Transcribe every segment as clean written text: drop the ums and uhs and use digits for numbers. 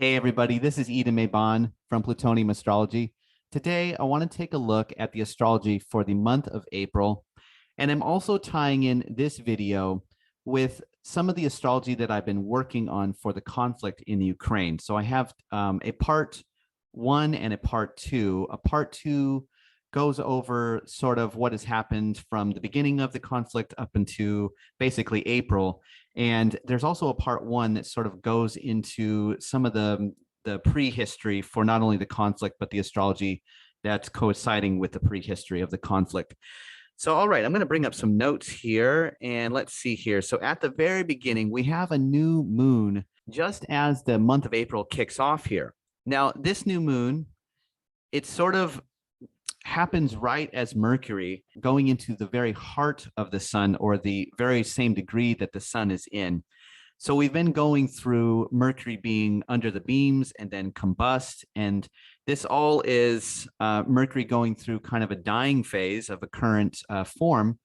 Hey everybody, this is Ida Maybon from Plutonium Astrology. Today, I want to take a look at the astrology for the month of April, and I'm also tying in this video with some of the astrology that I've been working on for the conflict in Ukraine. So I have a part one and a part two. A part two goes over sort of what has happened from the beginning of the conflict up into basically April. And there's also a part one that sort of goes into some of the prehistory for not only the conflict, but the astrology that's coinciding with the prehistory of the conflict. So, all right, I'm going to bring up some notes here and let's see here. So, at the very beginning, we have a new moon just as the month of April kicks off here. Now, this new moon, it sort of happens right as Mercury going into the very heart of the sun, or the very same degree that the sun is in. So we've been going through Mercury being under the beams and then combust. And this all is Mercury going through kind of a dying phase of a current form.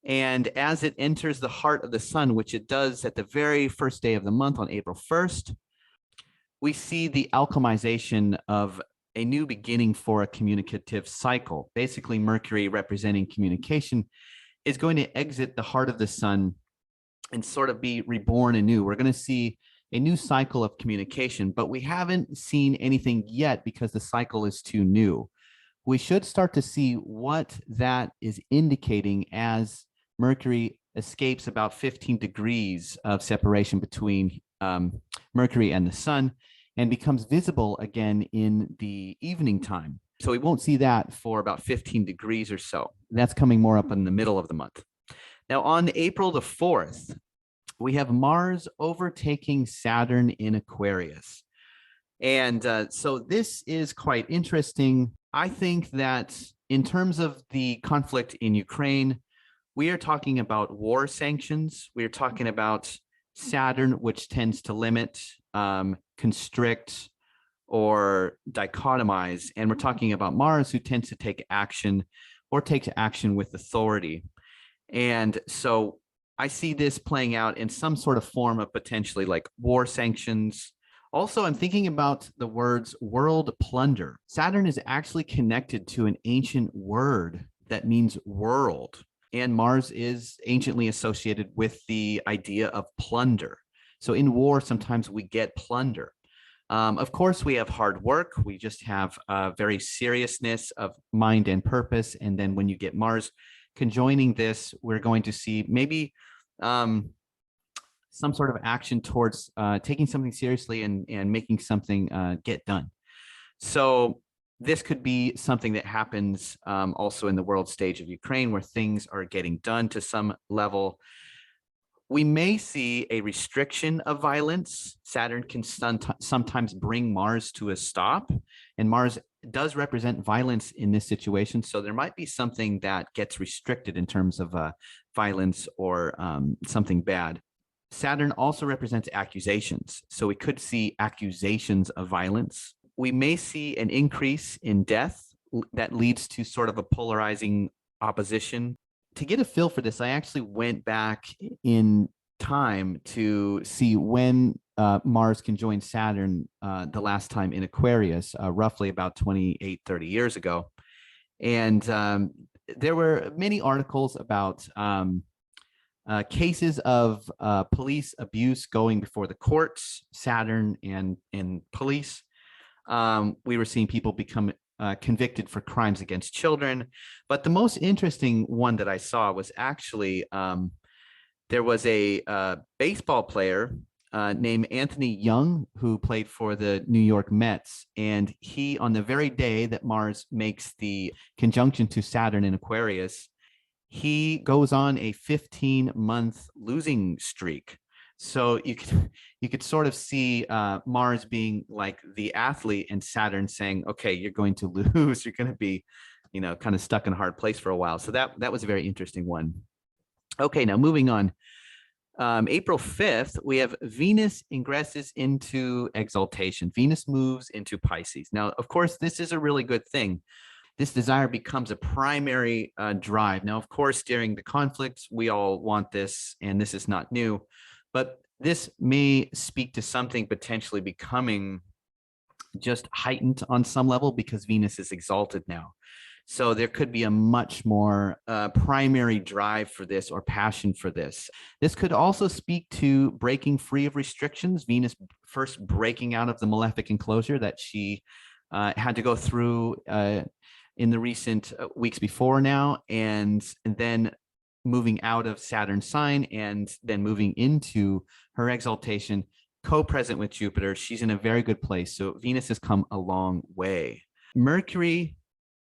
And as it enters the heart of the sun, which it does at the very first day of the month on April 1st, we see the alchemization of a new beginning for a communicative cycle. Basically, Mercury, representing communication, is going to exit the heart of the sun and sort of be reborn anew. We're going to see a new cycle of communication, but we haven't seen anything yet because the cycle is too new. We should start to see what that is indicating as Mercury escapes about 15 degrees of separation between Mercury and the sun and becomes visible again in the evening time. So we won't see that for about 15 degrees or so. That's coming more up in the middle of the month. Now, on April the 4th, we have Mars overtaking Saturn in Aquarius. And so this is quite interesting. I think that in terms of the conflict in Ukraine, we are talking about war sanctions. We are talking about Saturn, which tends to limit, constrict, or dichotomize. And we're talking about Mars, who tends to take action or takes action with authority. And so I see this playing out in some sort of form of potentially like war sanctions. Also, I'm thinking about the words world plunder. Saturn is actually connected to an ancient word that means world. And Mars is anciently associated with the idea of plunder. So in war, sometimes we get plunder. Of course, we have hard work. We just have a very seriousness of mind and purpose. And then when you get Mars conjoining this, we're going to see maybe some sort of action towards taking something seriously and making something get done. So this could be something that happens also in the world stage of Ukraine, where things are getting done to some level. We may see a restriction of violence. Saturn can sometimes bring Mars to a stop, and Mars does represent violence in this situation. So there might be something that gets restricted in terms of violence or something bad. Saturn also represents accusations. So we could see accusations of violence. We may see an increase in death that leads to sort of a polarizing opposition. To get a feel for this, I actually went back in time to see when Mars conjoined Saturn the last time in Aquarius, roughly about 28, 30 years ago. And there were many articles about cases of police abuse going before the courts, Saturn and police. We were seeing people become convicted for crimes against children. But the most interesting one that I saw was actually there was a baseball player named Anthony Young, who played for the New York Mets. And he, on the very day that Mars makes the conjunction to Saturn in Aquarius, he goes on a 15-month losing streak. So you could sort of see Mars being like the athlete and Saturn saying, okay, you're going to lose. You're going to be, kind of stuck in a hard place for a while. So that was a very interesting one. Okay, now moving on. April 5th, we have Venus ingresses into exaltation. Venus moves into Pisces. Now, of course, this is a really good thing. This desire becomes a primary drive. Now, of course, during the conflicts, we all want this, and this is not new. But This may speak to something potentially becoming just heightened on some level because Venus is exalted now. So there could be a much more primary drive for this or passion for this. This could also speak to breaking free of restrictions. Venus first breaking out of the malefic enclosure that she had to go through in the recent weeks before now, and then moving out of Saturn's sign and then moving into her exaltation, co-present with Jupiter. She's in a very good place. So Venus has come a long way. Mercury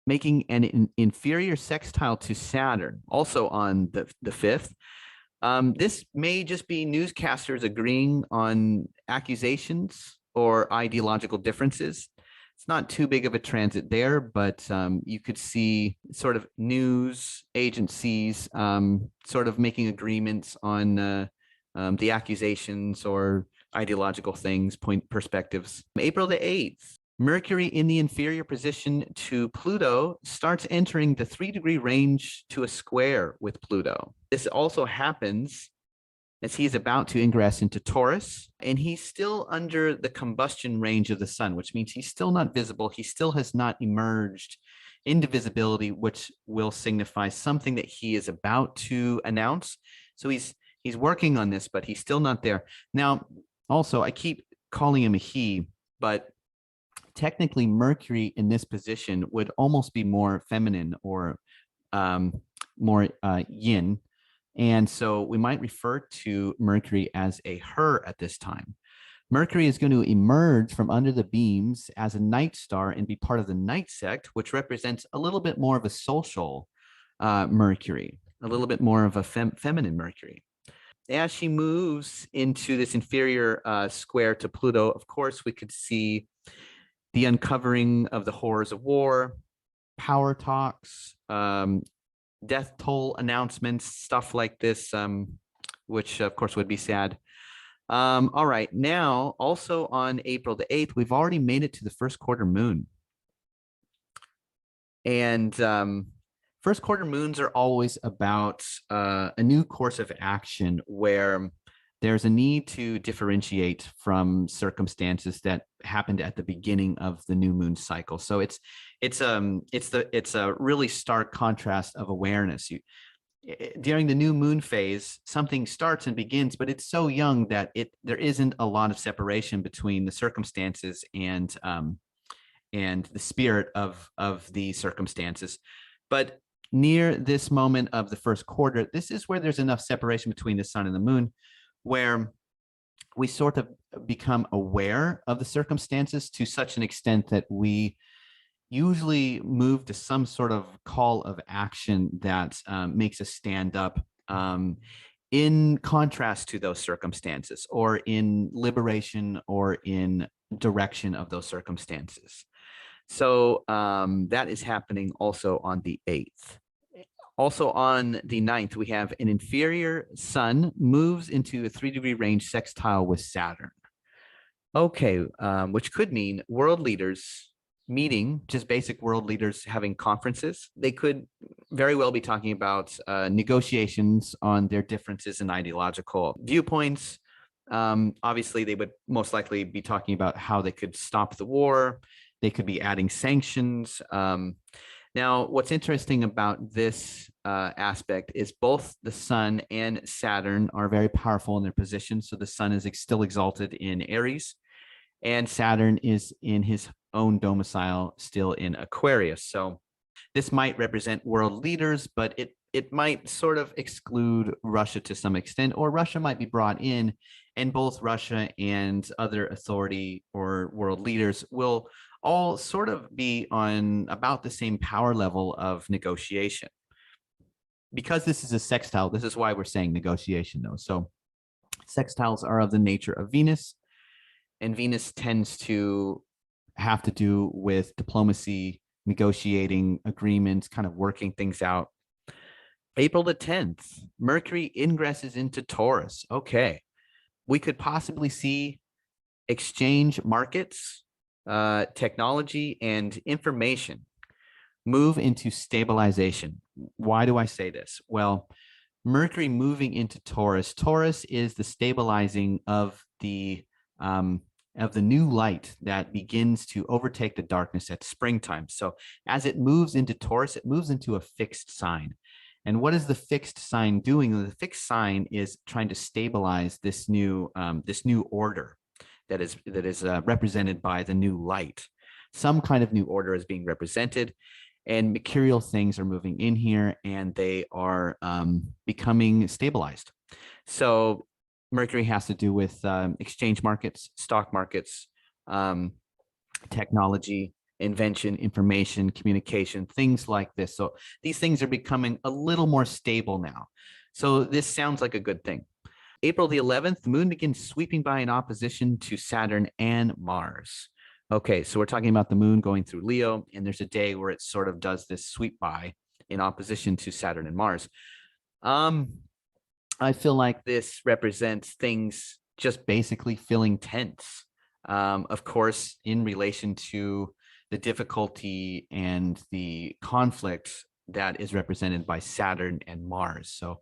making an inferior sextile to Saturn, also on the 5th. This may just be newscasters agreeing on accusations or ideological differences. It's not too big of a transit there, but you could see sort of news agencies sort of making agreements on the accusations or ideological things, perspectives. April the 8th, Mercury in the inferior position to Pluto starts entering the 3-degree range to a square with Pluto. This also happens as he's about to ingress into Taurus, and he's still under the combustion range of the sun, which means he's still not visible. He still has not emerged into visibility, which will signify something that he is about to announce. So he's working on this, but he's still not there. Now, also, I keep calling him a he, but technically Mercury in this position would almost be more feminine or more yin. And so we might refer to Mercury as a her at this time. Mercury is going to emerge from under the beams as a night star and be part of the night sect, which represents a little bit more of a social Mercury, a little bit more of a feminine Mercury. As she moves into this inferior square to Pluto, of course, we could see the uncovering of the horrors of war, power talks, death toll announcements, stuff like this, which of course would be sad. All right, now also on April the 8th, we've already made it to the first quarter moon. And first quarter moons are always about a new course of action where there's a need to differentiate from circumstances that happened at the beginning of the new moon cycle. So it's a really stark contrast of awareness. During the new moon phase, something starts and begins, but it's so young that there isn't a lot of separation between the circumstances and the spirit of the circumstances. But near this moment of the first quarter, this is where there's enough separation between the sun and the moon, where we sort of become aware of the circumstances to such an extent that we usually move to some sort of call of action that makes us stand up in contrast to those circumstances, or in liberation or in direction of those circumstances. So that is happening also on the 8th. Also on the 9th, we have an inferior sun moves into a 3-degree range sextile with Saturn. Okay, which could mean world leaders meeting, just basic world leaders having conferences. They could very well be talking about negotiations on their differences in ideological viewpoints. Obviously, they would most likely be talking about how they could stop the war. They could be adding sanctions. Now, what's interesting about this aspect is both the sun and Saturn are very powerful in their positions. So the sun is still exalted in Aries, and Saturn is in his own domicile still in Aquarius. So this might represent world leaders, but it might sort of exclude Russia to some extent, or Russia might be brought in, and both Russia and other authority or world leaders will all sort of be on about the same power level of negotiation. Because this is a sextile, this is why we're saying negotiation, though. So sextiles are of the nature of Venus, and Venus tends to have to do with diplomacy, negotiating agreements, kind of working things out. April the 10th, Mercury ingresses into Taurus. Okay, we could possibly see exchange markets, technology, and information move into stabilization. Why do I say this? Well, Mercury moving into Taurus. Taurus is the stabilizing of the new light that begins to overtake the darkness at springtime. So as it moves into Taurus, it moves into a fixed sign. And what is the fixed sign doing? The fixed sign is trying to stabilize this new order that is represented by the new light. Some kind of new order is being represented, and material things are moving in here, and they are becoming stabilized. So Mercury has to do with exchange markets, stock markets, technology, invention, information, communication, things like this. So these things are becoming a little more stable now. So this sounds like a good thing. April the 11th, the moon begins sweeping by in opposition to Saturn and Mars. Okay, so we're talking about the moon going through Leo, and there's a day where it sort of does this sweep by in opposition to Saturn and Mars. I feel like this represents things just basically feeling tense. Of course, in relation to the difficulty and the conflict that is represented by Saturn and Mars. So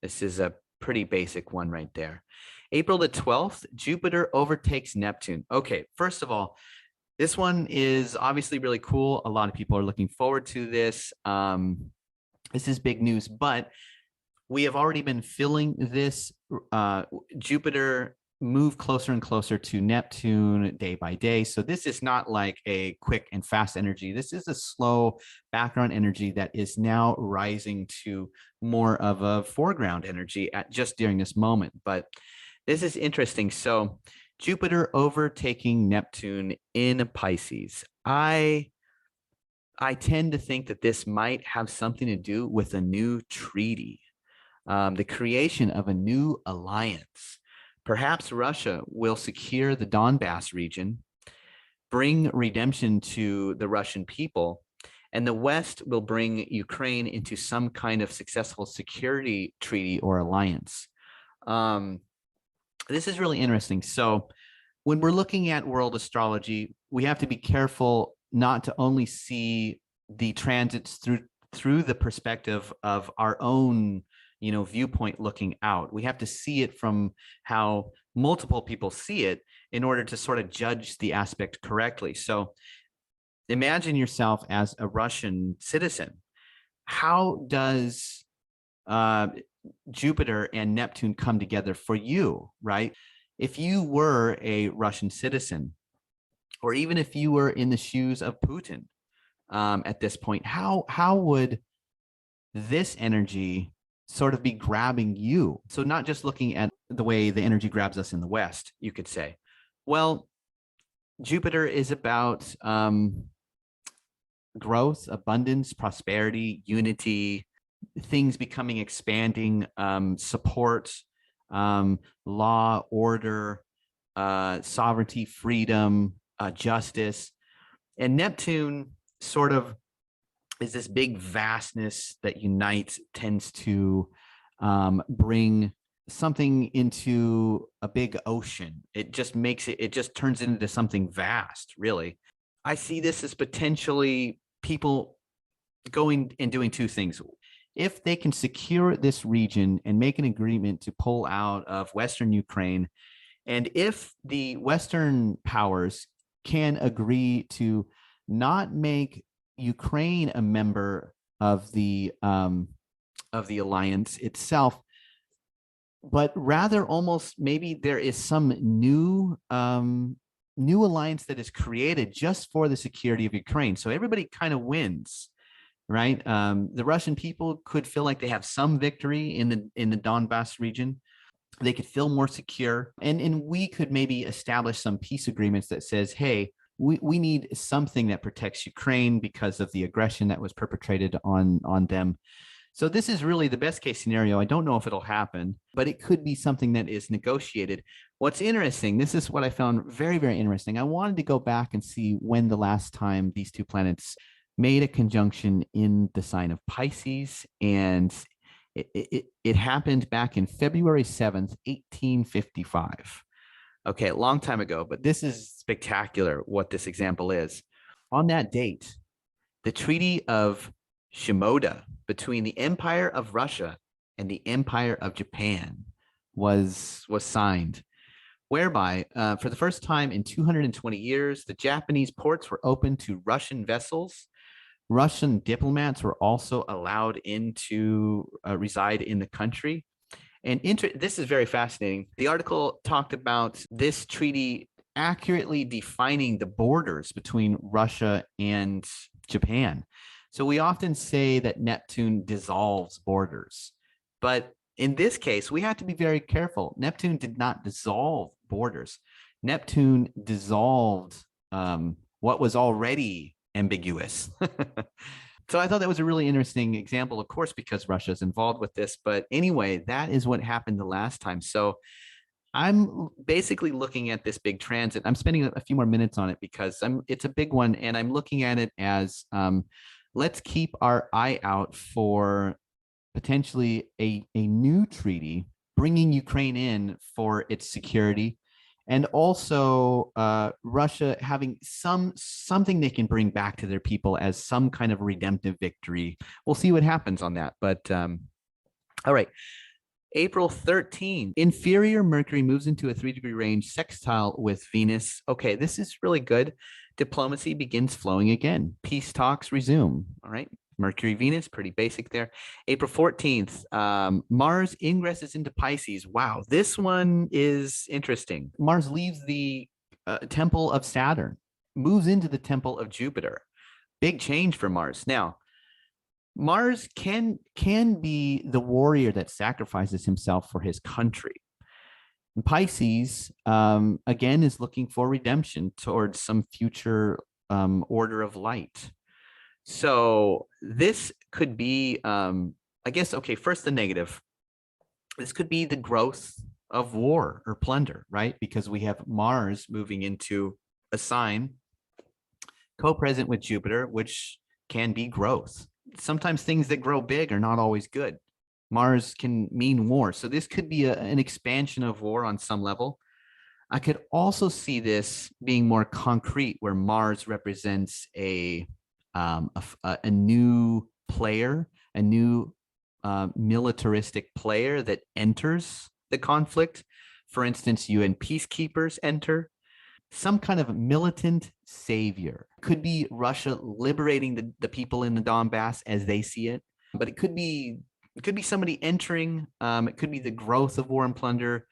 this is a pretty basic one right there. April the 12th, Jupiter overtakes Neptune. Okay, first of all, this one is obviously really cool. A lot of people are looking forward to this. This is big news, but we have already been feeling this Jupiter move closer and closer to Neptune day by day. So this is not like a quick and fast energy. This is a slow background energy that is now rising to more of a foreground energy at just during this moment. But this is interesting. So Jupiter overtaking Neptune in Pisces. I tend to think that this might have something to do with a new treaty, the creation of a new alliance. Perhaps Russia will secure the Donbass region, bring redemption to the Russian people, and the West will bring Ukraine into some kind of successful security treaty or alliance. This is really interesting. So when we're looking at world astrology, we have to be careful not to only see the transits through the perspective of our own viewpoint looking out. We have to see it from how multiple people see it in order to sort of judge the aspect correctly. So imagine yourself as a Russian citizen. How does Jupiter and Neptune come together for you, right? If you were a Russian citizen, or even if you were in the shoes of Putin at this point, how would this energy sort of be grabbing you? So not just looking at the way the energy grabs us in the West, you could say, well, Jupiter is about growth, abundance, prosperity, unity, things becoming expanding, support, law, order, sovereignty, freedom, justice. And Neptune sort of is this big vastness that unites, tends to bring something into a big ocean. It just makes it just turns into something vast, really. I see this as potentially people going and doing two things. If they can secure this region and make an agreement to pull out of Western Ukraine, and if the Western powers can agree to not make Ukraine a member of the alliance itself, but rather almost maybe there is some new alliance that is created just for the security of Ukraine. So everybody kind of wins, right? The Russian people could feel like they have some victory in the Donbass region. They could feel more secure, and we could maybe establish some peace agreements that says, hey, we need something that protects Ukraine because of the aggression that was perpetrated on them. So this is really the best case scenario. I don't know if it'll happen, but it could be something that is negotiated. What's interesting, this is what I found very, very interesting. I wanted to go back and see when the last time these two planets made a conjunction in the sign of Pisces, and it happened back in February 7th, 1855. Okay, a long time ago, but this is spectacular what this example is. On that date, the Treaty of Shimoda between the Empire of Russia and the Empire of Japan was signed, whereby for the first time in 220 years, the Japanese ports were open to Russian vessels. Russian diplomats were also allowed in to reside in the country. And this is very fascinating. The article talked about this treaty accurately defining the borders between Russia and Japan. So we often say that Neptune dissolves borders, but in this case, we have to be very careful. Neptune did not dissolve borders. Neptune dissolved what was already ambiguous. So I thought that was a really interesting example, of course, because Russia is involved with this. But anyway, that is what happened the last time. So I'm basically looking at this big transit. I'm spending a few more minutes on it because it's a big one. And I'm looking at it as let's keep our eye out for potentially a new treaty bringing Ukraine in for its security, and also Russia having something they can bring back to their people as some kind of redemptive victory. We'll see what happens on that. But all right. April 13, inferior Mercury moves into a 3-degree range sextile with Venus. Okay, this is really good. Diplomacy begins flowing again. Peace talks resume. All right. Mercury, Venus, pretty basic there. April 14th, Mars ingresses into Pisces. Wow, this one is interesting. Mars leaves the temple of Saturn, moves into the temple of Jupiter. Big change for Mars. Now, Mars can be the warrior that sacrifices himself for his country. And Pisces, again, is looking for redemption towards some future order of light. So this could be, I guess, okay, first the negative. This could be the growth of war or plunder, right? Because we have Mars moving into a sign co-present with Jupiter, which can be growth. Sometimes things that grow big are not always good. Mars can mean war. So this could be an expansion of war on some level. I could also see this being more concrete, where Mars represents a new player, a new militaristic player that enters the conflict. For instance, UN peacekeepers enter. Some kind of militant savior. Could be Russia liberating the people in the Donbass as they see it, but it could be somebody entering. It could be the growth of war and plunder,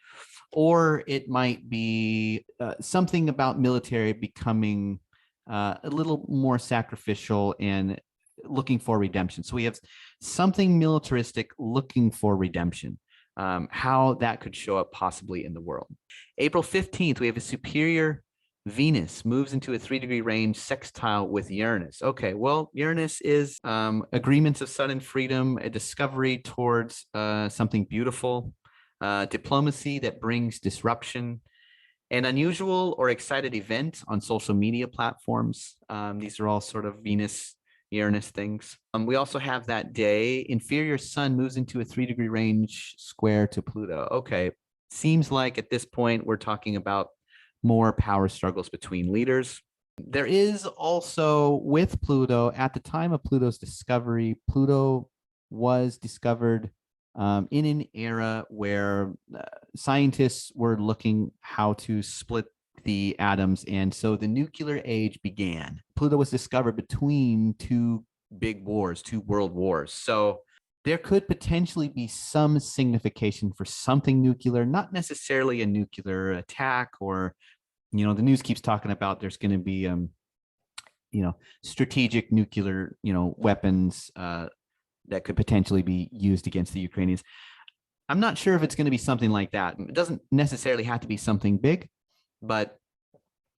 or it might be something about military becoming a little more sacrificial and looking for redemption. So we have something militaristic looking for redemption. How that could show up possibly in the world. April 15th, we have a superior Venus moves into a 3-degree range sextile with Uranus. Okay, well, Uranus is agreements of sudden freedom, a discovery towards something beautiful, diplomacy that brings disruption, an unusual or excited event on social media platforms. These are all sort of Venus, Uranus things. We also have that day, inferior Sun moves into a 3-degree range square to Pluto. Okay, seems like at this point we're talking about more power struggles between leaders. There is also, with Pluto, at the time of Pluto's discovery, Pluto was discovered in an era where scientists were looking how to split the atoms, and so the nuclear age began. Pluto was discovered between two big wars, two world wars. So there could potentially be some signification for something nuclear, not necessarily a nuclear attack, or, the news keeps talking about there's going to be, strategic nuclear, weapons that could potentially be used against the Ukrainians. I'm not sure if it's going to be something like that. It doesn't necessarily have to be something big, but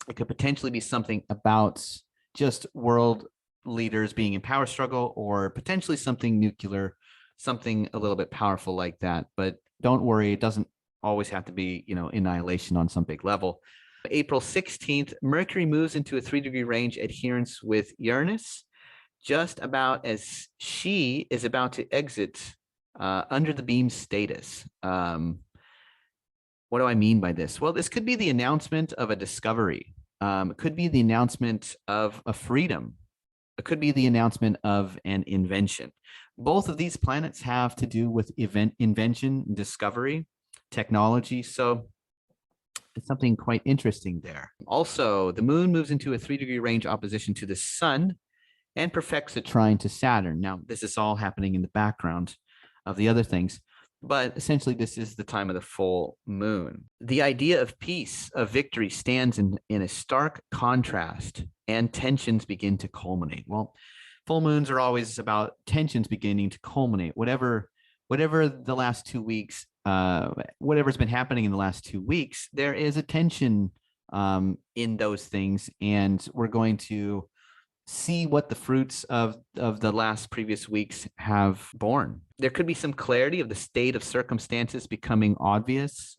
it could potentially be something about just world leaders being in power struggle, or potentially something nuclear, something a little bit powerful like that. But don't worry, it doesn't always have to be, annihilation on some big level. April 16th, Mercury moves into a 3-degree range adherence with Uranus, just about as she is about to exit under the beam status. What do I mean by this? Well, this could be the announcement of a discovery. It could be the announcement of a freedom, It could be the announcement of an invention. Both of these planets have to do with invention, discovery, technology. So it's something quite interesting there. Also, the moon moves into a 3-degree range opposition to the sun and perfects a trine to Saturn. Now, this is all happening in the background of the other things, but essentially this is the time of the full moon. The idea of peace, of victory, stands in a stark contrast, and tensions begin to culminate. Well, full moons are always about tensions beginning to culminate. Whatever the last 2 weeks, whatever's been happening in the last 2 weeks, there is a tension in those things, and we're going to see what the fruits of the last previous weeks have borne. There could be some clarity of the state of circumstances becoming obvious,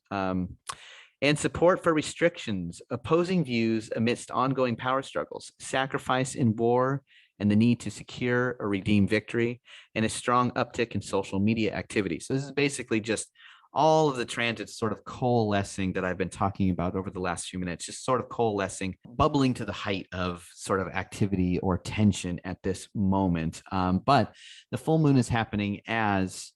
and support for restrictions, opposing views amidst ongoing power struggles, sacrifice in war, and the need to secure or redeem victory, and a strong uptick in social media activity. So this is basically just all of the transits sort of coalescing that I've been talking about over the last few minutes, just sort of coalescing, bubbling to the height of sort of activity or tension at this moment. But the full moon is happening as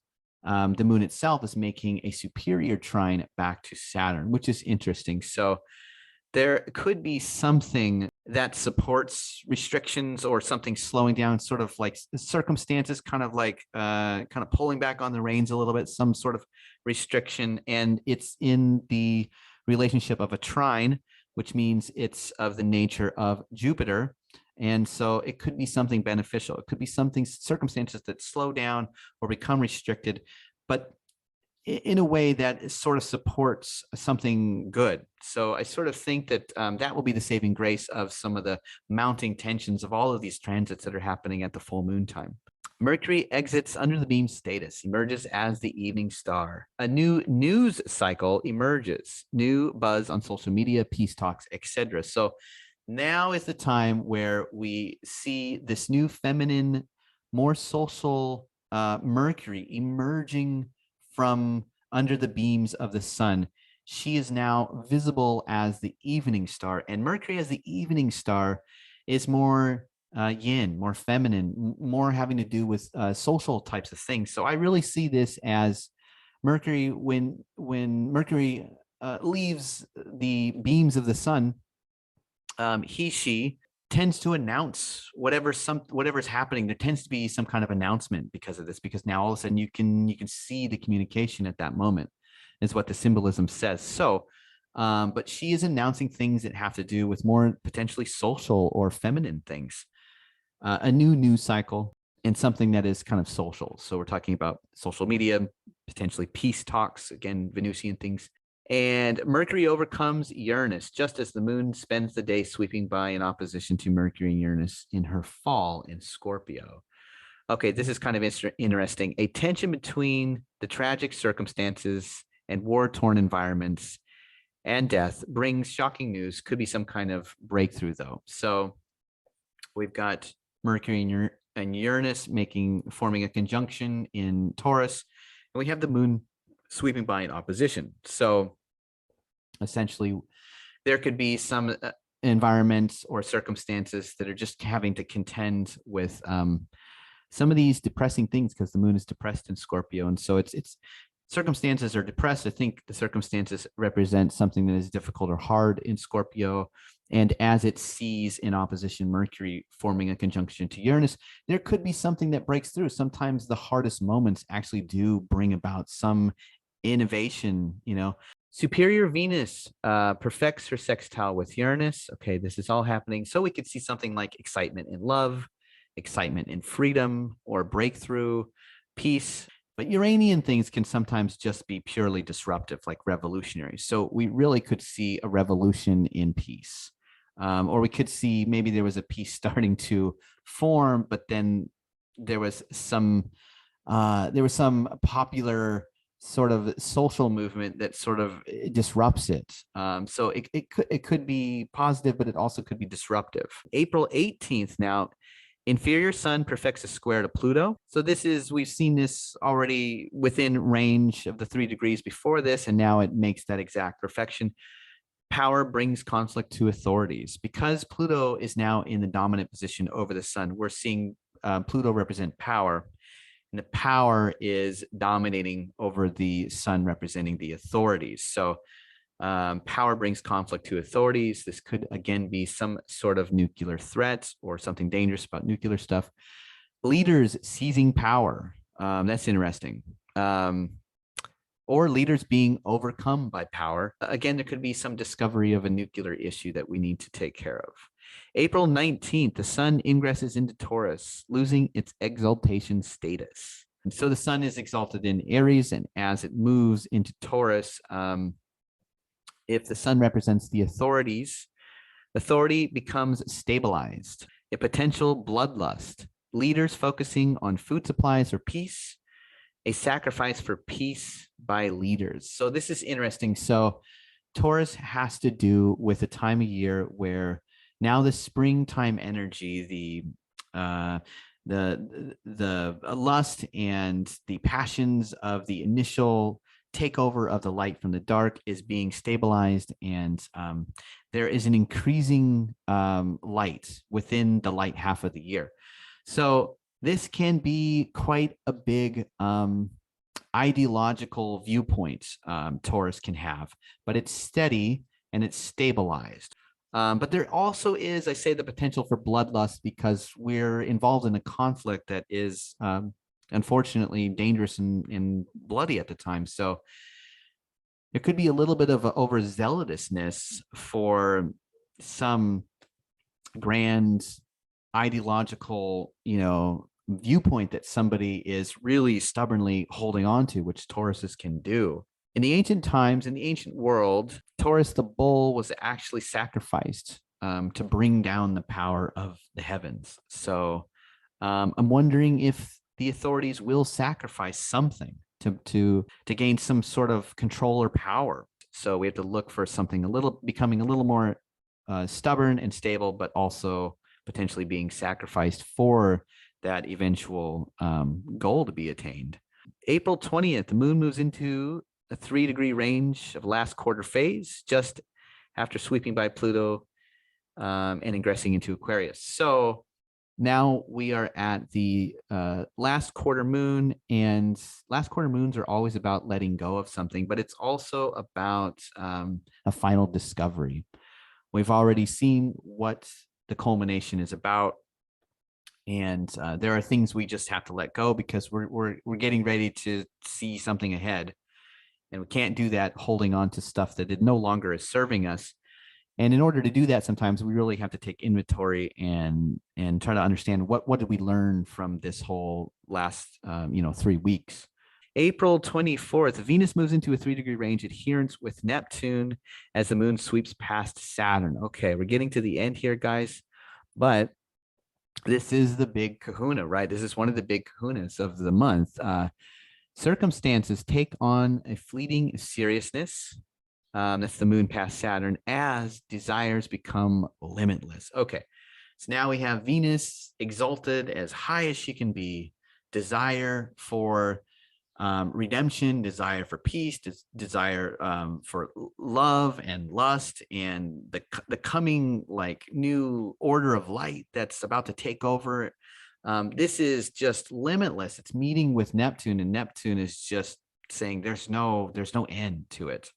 the moon itself is making a superior trine back to Saturn, which is interesting. So there could be something that supports restrictions or something slowing down, sort of like circumstances, kind of pulling back on the reins a little bit, some sort of restriction. And it's in the relationship of a trine, which means it's of the nature of Jupiter. And so it could be something beneficial. It could be circumstances that slow down or become restricted, but in a way that sort of supports something good. So I sort of think that that will be the saving grace of some of the mounting tensions of all of these transits that are happening at the full moon time. Mercury exits under the beam status, emerges as the evening star. A new news cycle emerges, new buzz on social media, peace talks, etc. So now is the time where we see this new feminine, more social Mercury emerging from under the beams of the sun. She is now visible as the evening star, and Mercury as the evening star is more yin, more feminine, more having to do with social types of things. So I really see this as Mercury, when Mercury leaves the beams of the sun, she tends to announce whatever's happening. There tends to be some kind of announcement because of this, because now all of a sudden you can see the communication at that moment, is what the symbolism says. So but she is announcing things that have to do with more potentially social or feminine things, a new news cycle, and something that is kind of social. So we're talking about social media, potentially peace talks, again, Venusian things. And Mercury overcomes Uranus just as the moon spends the day sweeping by in opposition to Mercury and Uranus in her fall in Scorpio. Okay, this is kind of interesting. A tension between the tragic circumstances and war-torn environments and death brings shocking news. Could be some kind of breakthrough, though. So we've got Mercury and Uranus forming a conjunction in Taurus, and we have the moon sweeping by in opposition. So essentially, there could be some environments or circumstances that are just having to contend with some of these depressing things, because the moon is depressed in Scorpio. And so it's circumstances are depressed. I think the circumstances represent something that is difficult or hard in Scorpio. And as it sees in opposition Mercury forming a conjunction to Uranus, there could be something that breaks through. Sometimes the hardest moments actually do bring about some innovation. Superior Venus perfects her sextile with Uranus. Okay, this is all happening. So we could see something like excitement in love, excitement in freedom or breakthrough, peace. But Uranian things can sometimes just be purely disruptive, like revolutionary. So we really could see a revolution in peace. Or we could see maybe there was a peace starting to form, but then there was some popular sort of social movement that sort of disrupts it. So it could be positive, but it also could be disruptive. April 18th now, Inferior Sun perfects a square to Pluto. So we've seen this already within range of the 3 degrees before this, and now it makes that exact perfection. Power brings conflict to authorities. Because Pluto is now in the dominant position over the sun, we're seeing Pluto represent power, and the power is dominating over the sun, representing the authorities. So power brings conflict to authorities. This could, again, be some sort of nuclear threat or something dangerous about nuclear stuff. Leaders seizing power. That's interesting. Or leaders being overcome by power. Again, there could be some discovery of a nuclear issue that we need to take care of. April 19th, the sun ingresses into Taurus, losing its exaltation status. And so the sun is exalted in Aries, and as it moves into Taurus, if the sun represents the authorities, authority becomes stabilized. A potential bloodlust, leaders focusing on food supplies or peace, a sacrifice for peace by leaders. So this is interesting. So Taurus has to do with a time of year where now the springtime energy, the lust and the passions of the initial takeover of the light from the dark is being stabilized, and there is an increasing light within the light half of the year. So this can be quite a big ideological viewpoint Taurus can have, but it's steady and it's stabilized. But there also is, I say, the potential for bloodlust because we're involved in a conflict that is unfortunately dangerous and bloody at the time. So there could be a little bit of overzealousness for some grand ideological, viewpoint that somebody is really stubbornly holding on to, which Tauruses can do. In the ancient times, in the ancient world, Taurus the bull was actually sacrificed to bring down the power of the heavens. So I'm wondering if the authorities will sacrifice something to gain some sort of control or power. So we have to look for something becoming a little more stubborn and stable, but also potentially being sacrificed for that eventual goal to be attained. April 20th, the moon moves into a 3-degree range of last quarter phase, just after sweeping by Pluto and ingressing into Aquarius. So now we are at the last quarter moon, and last quarter moons are always about letting go of something, but it's also about a final discovery. We've already seen what the culmination is about, and there are things we just have to let go because we're getting ready to see something ahead, and we can't do that holding on to stuff that it no longer is serving us. And in order to do that, sometimes we really have to take inventory and try to understand what did we learn from this whole last 3 weeks. April 24th, Venus moves into a 3-degree range adherence with Neptune as the moon sweeps past Saturn. Okay, we're getting to the end here, guys, but this is the big kahuna, right? This is one of the big kahunas of the month. Circumstances take on a fleeting seriousness. That's the moon past Saturn as desires become limitless. Okay, so now we have Venus exalted as high as she can be, desire for redemption, desire for peace, desire for love and lust, and the coming new order of light that's about to take over. This is just limitless. It's meeting with Neptune, and Neptune is just saying there's no end to it.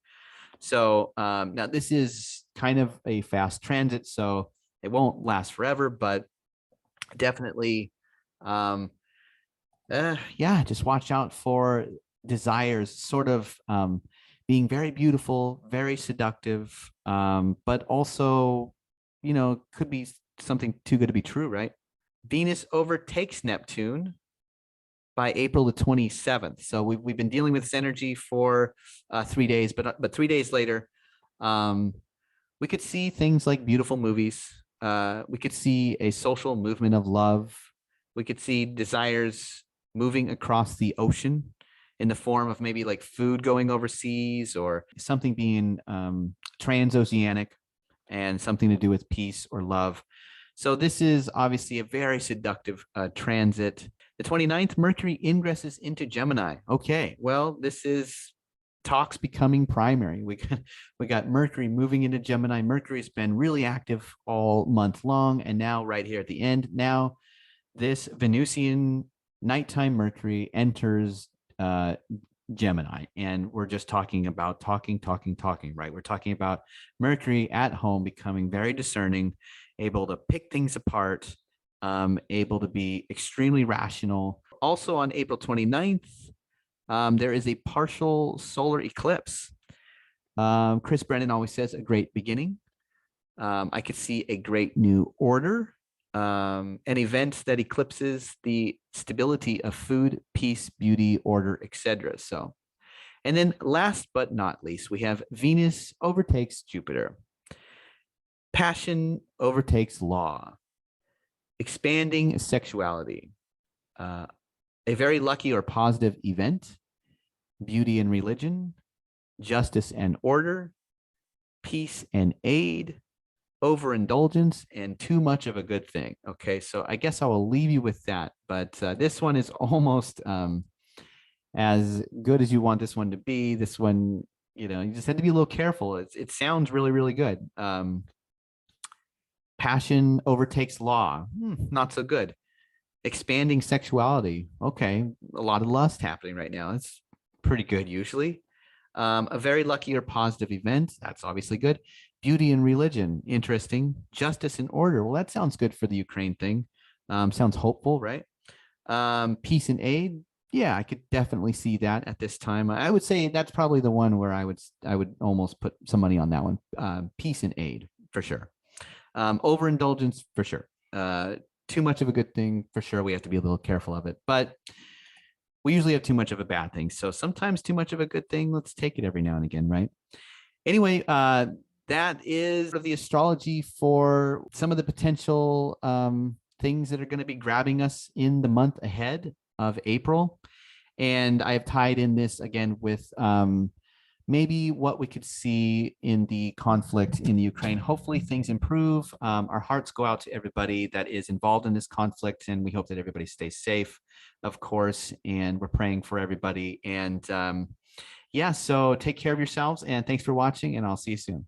So now this is kind of a fast transit, so it won't last forever, but definitely just watch out for desires sort of being very beautiful, very seductive, but also, could be something too good to be true, right? Venus overtakes Neptune by April the 27th. So we've been dealing with this energy for 3 days, but 3 days later, we could see things like beautiful movies. We could see a social movement of love. We could see desires moving across the ocean in the form of maybe like food going overseas or something being transoceanic and something to do with peace or love. So this is obviously a very seductive transit. The 29th, Mercury ingresses into Gemini. Okay, well, this is talks becoming primary. We got Mercury moving into Gemini. Mercury's been really active all month long, and now right here at the end, now this Venusian nighttime Mercury enters Gemini, and we're just talking about talking, right? We're talking about Mercury at home becoming very discerning, able to pick things apart, able to be extremely rational. Also on April 29th, there is a partial solar eclipse. Chris Brennan always says a great beginning. I could see a great new order, an event that eclipses the stability of food, peace, beauty, order, etc. So, and then last but not least, we have Venus overtakes Jupiter. Passion overtakes law. Expanding sexuality. A very lucky or positive event. Beauty and religion. Justice and order. Peace and aid. Overindulgence, and too much of a good thing. Okay, so I guess I will leave you with that, but this one is almost as good as you want this one to be. This one, you just have to be a little careful. It sounds really, really good. Passion overtakes law. Not so good. Expanding sexuality. Okay, a lot of lust happening right now. It's pretty good usually. A very lucky or positive event. That's obviously good. Beauty and religion. Interesting. Justice and order. Well, that sounds good for the Ukraine thing. Sounds hopeful, right? Peace and aid. Yeah, I could definitely see that at this time. I would say that's probably the one where I would almost put some money on that one. Peace and aid for sure. Overindulgence for sure. Too much of a good thing for sure. We have to be a little careful of it, but we usually have too much of a bad thing. So sometimes too much of a good thing. Let's take it every now and again, right? Anyway, that is the astrology for some of the potential things that are going to be grabbing us in the month ahead of April. And I have tied in this again with maybe what we could see in the conflict in the Ukraine. Hopefully things improve. Our hearts go out to everybody that is involved in this conflict, and we hope that everybody stays safe, of course, and we're praying for everybody. And yeah, so take care of yourselves, and thanks for watching, and I'll see you soon.